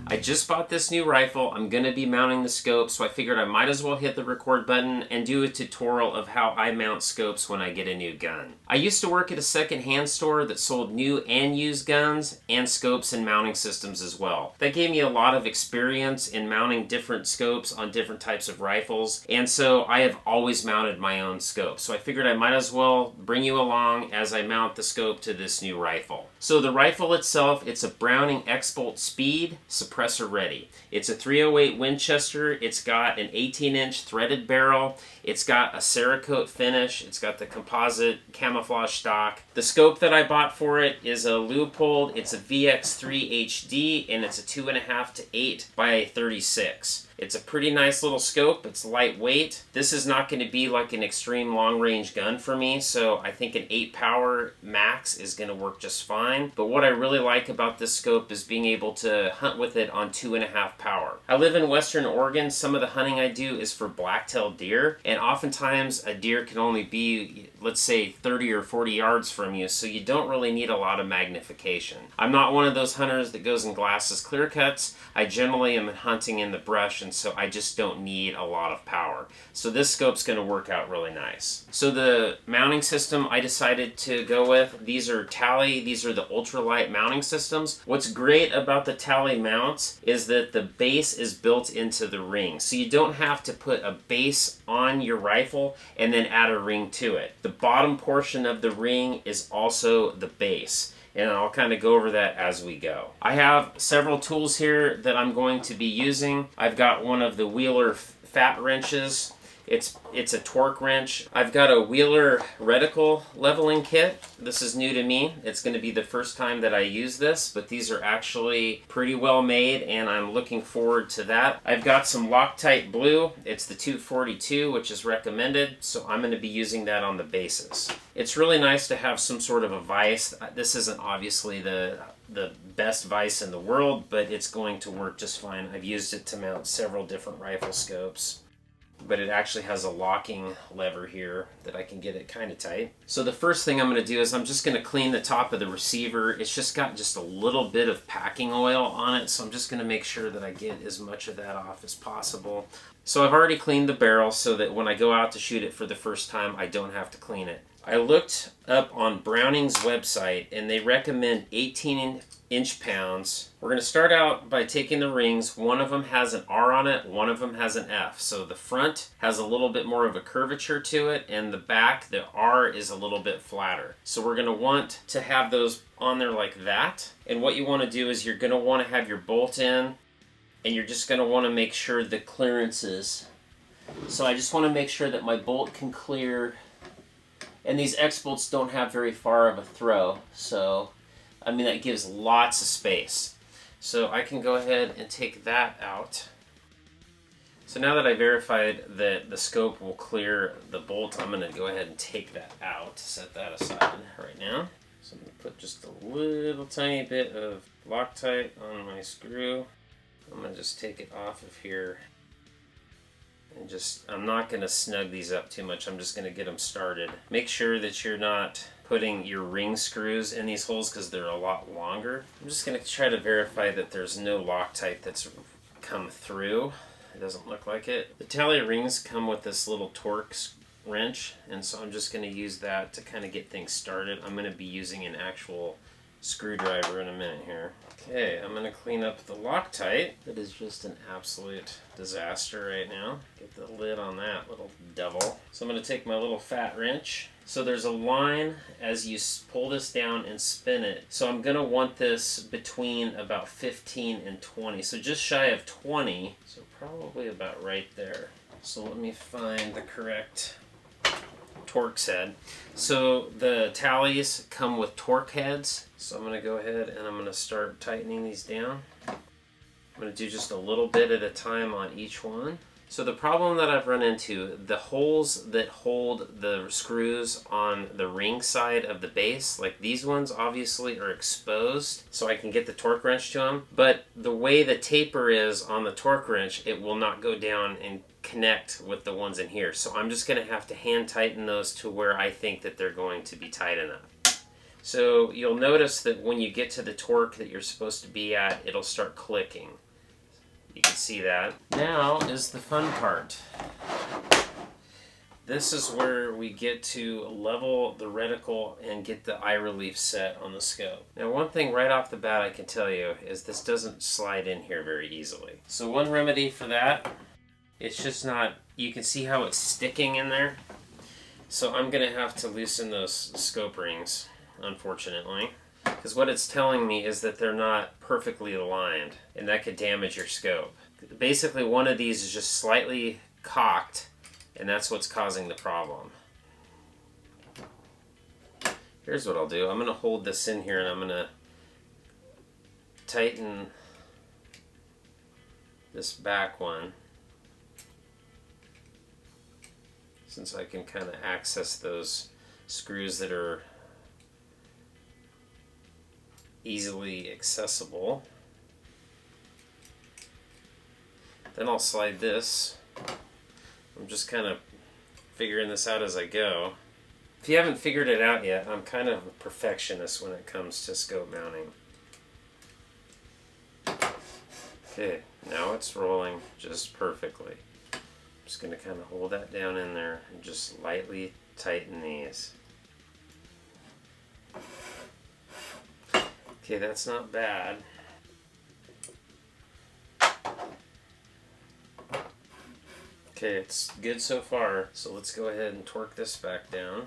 I just bought this new rifle. I'm going to be mounting the scope, so I figured I might as well hit the record button and do a tutorial of how I mount scopes when I get a new gun. I used to work at a second-hand store that sold new and used guns and scopes and mounting systems as well. That gave me a lot of experience in mounting different scopes on different types of rifles, and so I have always mounted my own scope. So I figured I might as well bring you along as I mount the scope to this new rifle. So the rifle itself, it's a Browning X-Bolt Speed, suppressor ready. It's a 308 Winchester. It's got an 18-inch threaded barrel. It's got a Cerakote finish. It's got the composite camouflage stock. The scope that I bought for it is a Leupold. It's a VX3 HD, and it's a 2.5 to 8 by 36. It's a pretty nice little scope. It's lightweight. This is not going to be like an extreme long-range gun for me, so I think an 8 power max is going to work just fine. But what I really like about this scope is being able to hunt with it on 2.5 power. I live in Western Oregon. Some of the hunting I do is for black-tailed deer, and oftentimes a deer can only be, let's say, 30 or 40 yards from you, so you don't really need a lot of magnification. I'm not one of those hunters that goes and glasses clear cuts. I generally am hunting in the brush, and so I just don't need a lot of power. So this scope's going to work out really nice. So the mounting system I decided to go with, these are Talley, these are the Ultralight mounting systems. What's great about the Talley mounts is that the base is built into the ring. So you don't have to put a base on your rifle and then add a ring to it. The bottom portion of the ring is also the base, and I'll kind of go over that as we go. I have several tools here that I'm going to be using. I've got one of the Wheeler fat wrenches. It's a torque wrench. I've got a Wheeler Reticle leveling kit. This is new to me. It's going to be the first time that I use this, but these are actually pretty well made, and I'm looking forward to that. I've got some Loctite blue. It's the 242, which is recommended, so I'm going to be using that on the bases. It's really nice to have some sort of a vise. This isn't obviously the best vise in the world, but it's going to work just fine. I've used it to mount several different rifle scopes, but it actually has a locking lever here that I can get it kind of tight. So the first thing I'm going to do is I'm just going to clean the top of the receiver. It's just got just a little bit of packing oil on it, so I'm just going to make sure that I get as much of that off as possible. So I've already cleaned the barrel so that when I go out to shoot it for the first time, I don't have to clean it. I looked up on Browning's website, and they recommend 18 inch-pounds. We're going to start out by taking the rings. One of them has an R on it, one of them has an F. So the front has a little bit more of a curvature to it, and the back, the R is a little bit flatter. So we're going to want to have those on there like that. And what you want to do is you're going to want to have your bolt in, and you're just going to want to make sure the clearances. So I just want to make sure that my bolt can clear. And these X-bolts don't have very far of a throw, so I mean that gives lots of space. So I can go ahead and take that out. So now that I verified that the scope will clear the bolt, I'm going to go ahead and take that out, set that aside right now. So I'm going to put just a little tiny bit of Loctite on my screw. I'm going to just take it off of here. And I'm not going to snug these up too much. I'm just going to get them started. Make sure that you're not putting your ring screws in these holes because they're a lot longer. I'm just going to try to verify that there's no Loctite that's come through. It doesn't look like it. The Talley rings come with this little torque wrench, and so I'm just going to use that to kind of get things started. I'm going to be using an actual screwdriver in a minute here. Okay, I'm going to clean up the Loctite. That is just an absolute disaster right now. Get the lid on that little devil. So I'm going to take my little fat wrench. So there's a line as you pull this down and spin it. So I'm going to want this between about 15 and 20. So just shy of 20. So probably about right there. So let me find the correct torque head. So the Talleys come with torque heads. So I'm going to go ahead and I'm going to start tightening these down. I'm going to do just a little bit at a time on each one. So the problem that I've run into, the holes that hold the screws on the ring side of the base, like these ones obviously are exposed so I can get the torque wrench to them. But the way the taper is on the torque wrench, it will not go down and connect with the ones in here. So I'm just going to have to hand tighten those to where I think that they're going to be tight enough. So you'll notice that when you get to the torque that you're supposed to be at, it'll start clicking. You can see that. Now is the fun part. This is where we get to level the reticle and get the eye relief set on the scope. Now one thing right off the bat I can tell you is this doesn't slide in here very easily. So one remedy for that, it's just not, you can see how it's sticking in there. So I'm gonna have to loosen those scope rings, unfortunately. Because what it's telling me is that they're not perfectly aligned, and that could damage your scope. Basically one of these is just slightly cocked, and that's what's causing the problem. Here's what I'll do. I'm going to hold this in here and I'm going to tighten this back one, since I can kind of access those screws that are easily accessible. Then I'll slide this. I'm just kind of figuring this out as I go. If you haven't figured it out yet, I'm kind of a perfectionist when it comes to scope mounting. Okay, now it's rolling just perfectly. I'm just going to kind of hold that down in there and just lightly tighten these. Okay, that's not bad. Okay, it's good so far, so let's go ahead and torque this back down.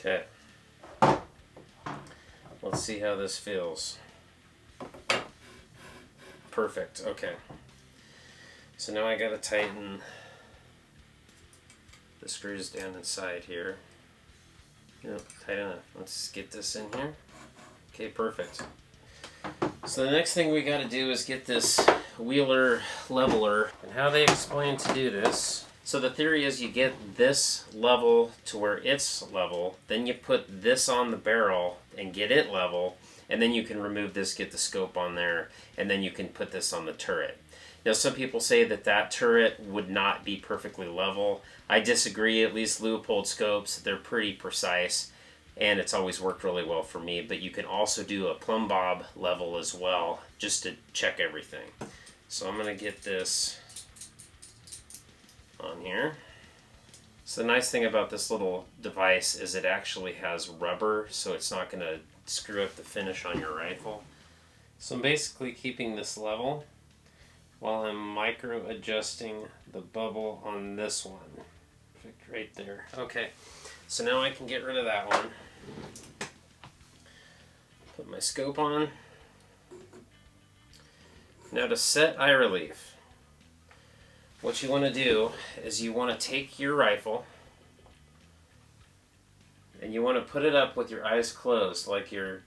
Okay, let's see how this feels. Perfect, okay. So now I gotta tighten the screws down inside here. Yep, tight enough. Let's get this in here. Okay, perfect. So the next thing we got to do is get this wheeler leveler, and how they explain to do this. So the theory is you get this level to where it's level, then you put this on the barrel and get it level, and then you can remove this, get the scope on there, and then you can put this on the turret. Now some people say that that turret would not be perfectly level. I disagree. At least Leupold scopes, they're pretty precise, and it's always worked really well for me. But you can also do a plumb bob level as well, just to check everything. So I'm going to get this on here. So the nice thing about this little device is it actually has rubber, so it's not going to screw up the finish on your rifle. So I'm basically keeping this level while I'm micro adjusting the bubble on this one. Perfect, right there. Okay, so now I can get rid of that one. Put my scope on. Now to set eye relief, what you want to do is you want to take your rifle and you want to put it up with your eyes closed, like you're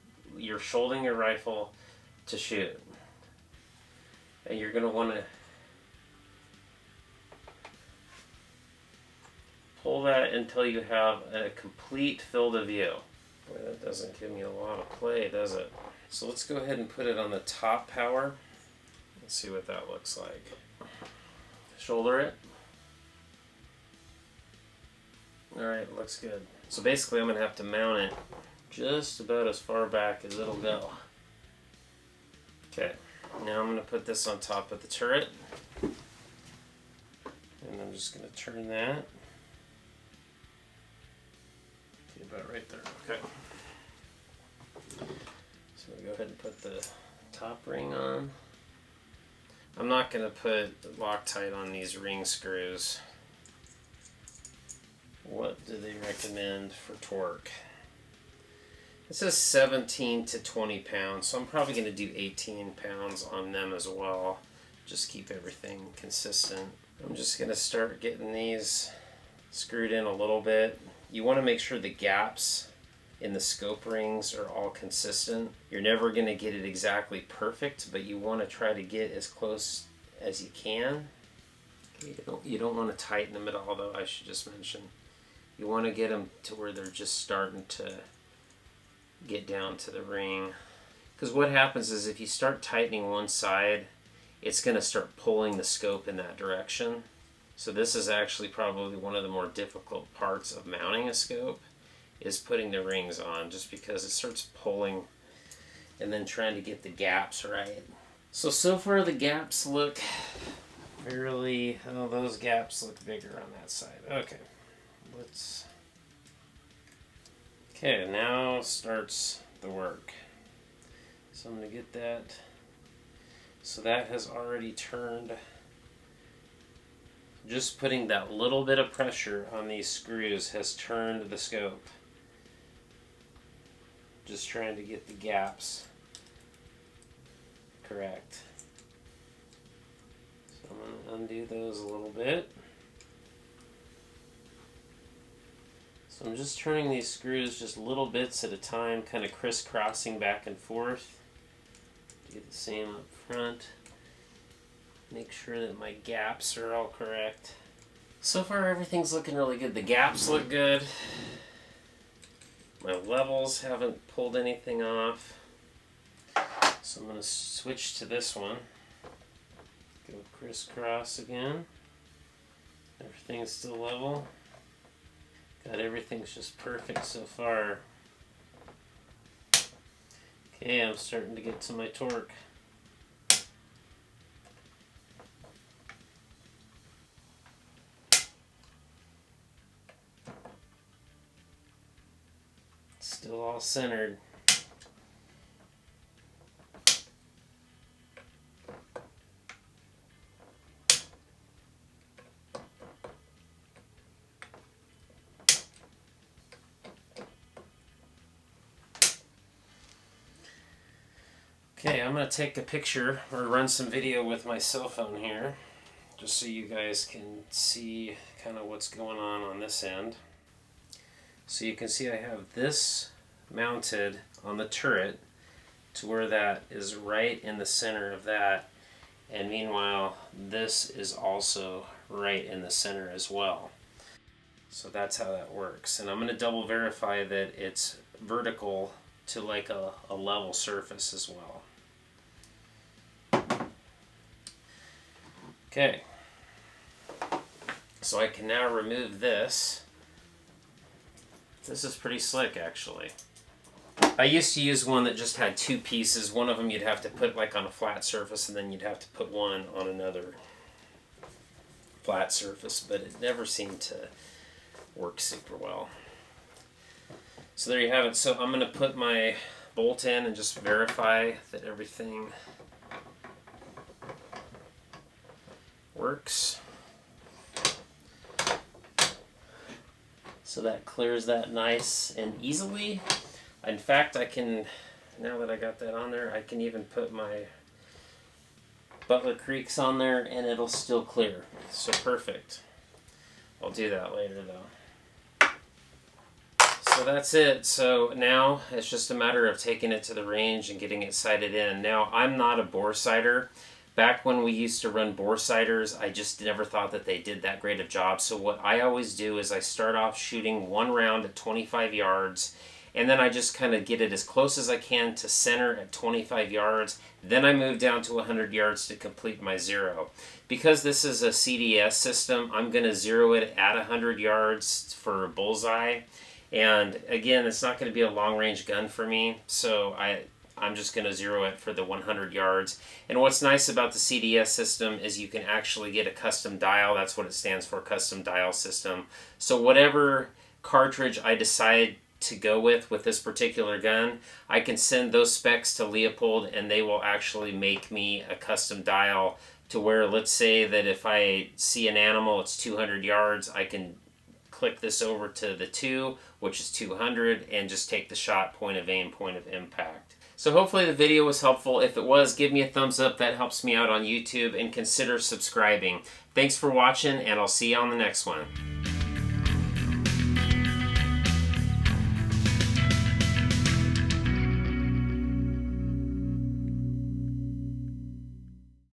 shouldering your rifle to shoot. And you're going to want to pull that until you have a complete field of view. Boy, that doesn't give me a lot of play, does it? So let's go ahead and put it on the top power. Let's see what that looks like. Shoulder it. Alright, looks good. So basically I'm going to have to mount it just about as far back as it'll go. Okay. Now I'm going to put this on top of the turret, and I'm just going to turn that. Okay, about right there. Okay. So we'll go ahead and put the top ring on. I'm not going to put Loctite on these ring screws. What do they recommend for torque? It says 17 to 20 pounds, so I'm probably going to do 18 pounds on them as well. Just keep everything consistent. I'm just going to start getting these screwed in a little bit. You want to make sure the gaps in the scope rings are all consistent. You're never going to get it exactly perfect, but you want to try to get as close as you can. You don't want to tighten them at all, though, I should just mention. You want to get them to where they're just starting to get down to the ring. Because what happens is if you start tightening one side it's going to start pulling the scope in that direction. So this is actually probably one of the more difficult parts of mounting a scope, is putting the rings on, just because it starts pulling and then trying to get the gaps right. So far the gaps look fairly, oh, those gaps look bigger on that side. Okay, okay, now starts the work. So I'm going to get that. So that has already turned. Just putting that little bit of pressure on these screws has turned the scope. Just trying to get the gaps correct. So I'm going to undo those a little bit. So I'm just turning these screws just little bits at a time, kind of crisscrossing back and forth. Get the same up front. Make sure that my gaps are all correct. So far everything's looking really good. The gaps look good. My levels haven't pulled anything off. So I'm going to switch to this one. Go crisscross again. Everything's still level. God, everything's just perfect so far. Okay, I'm starting to get to my torque. Still all centered. Okay, I'm going to take a picture or run some video with my cell phone here, just so you guys can see kind of what's going on this end. So you can see I have this mounted on the turret to where that is right in the center of that, and meanwhile this is also right in the center as well. So that's how that works, and I'm going to double verify that it's vertical to like a level surface as well. Okay, so I can now remove this. This is pretty slick, actually. I used to use one that just had two pieces. One of them you'd have to put like on a flat surface, and then you'd have to put one on another flat surface, but it never seemed to work super well. So there you have it. So I'm going to put my bolt in and just verify that everything works. So that clears that nice and easily. In fact, I can, now that I got that on there, I can even put my Butler Creeks on there and it'll still clear. So perfect. I'll do that later though. So that's it. So now it's just a matter of taking it to the range and getting it sighted in. Now, I'm not a bore sighter. Back when we used to run bore sighters, I just never thought that they did that great of a job. So what I always do is I start off shooting one round at 25 yards, and then I just kind of get it as close as I can to center at 25 yards. Then I move down to 100 yards to complete my zero. Because this is a CDS system, I'm going to zero it at 100 yards for a bullseye. And again, it's not going to be a long-range gun for me, so I'm just going to zero it for the 100 yards. And what's nice about the CDS system is you can actually get a custom dial. That's what it stands for, custom dial system. So whatever cartridge I decide to go with this particular gun, I can send those specs to Leupold and they will actually make me a custom dial to where, let's say that if I see an animal, it's 200 yards, I can click this over to the 2, which is 200, and just take the shot, point of aim, point of impact. So hopefully the video was helpful. If it was, give me a thumbs up. That helps me out on YouTube, and consider subscribing. Thanks for watching, and I'll see you on the next one.